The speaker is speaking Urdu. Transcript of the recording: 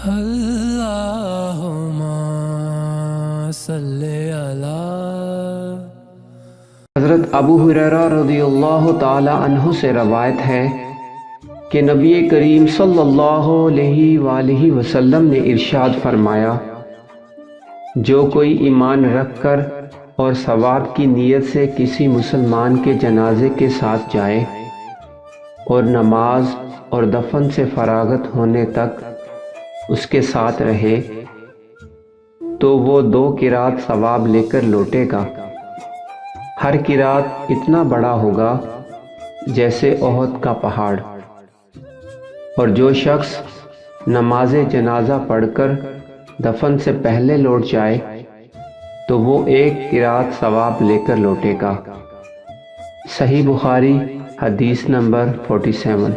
اللہم صلی علی۔ حضرت ابو ہریرہ رضی اللہ تعالی عنہ سے روایت ہے کہ نبی کریم صلی اللہ علیہ وآلہ وسلم نے ارشاد فرمایا، جو کوئی ایمان رکھ کر اور ثواب کی نیت سے کسی مسلمان کے جنازے کے ساتھ جائے اور نماز اور دفن سے فراغت ہونے تک اس کے ساتھ رہے تو وہ 2 قرات ثواب لے کر لوٹے گا۔ ہر قرات اتنا بڑا ہوگا جیسے احد کا پہاڑ۔ اور جو شخص نماز جنازہ پڑھ کر دفن سے پہلے لوٹ جائے تو وہ 1 قرات ثواب لے کر لوٹے گا۔ صحیح بخاری حدیث نمبر 47۔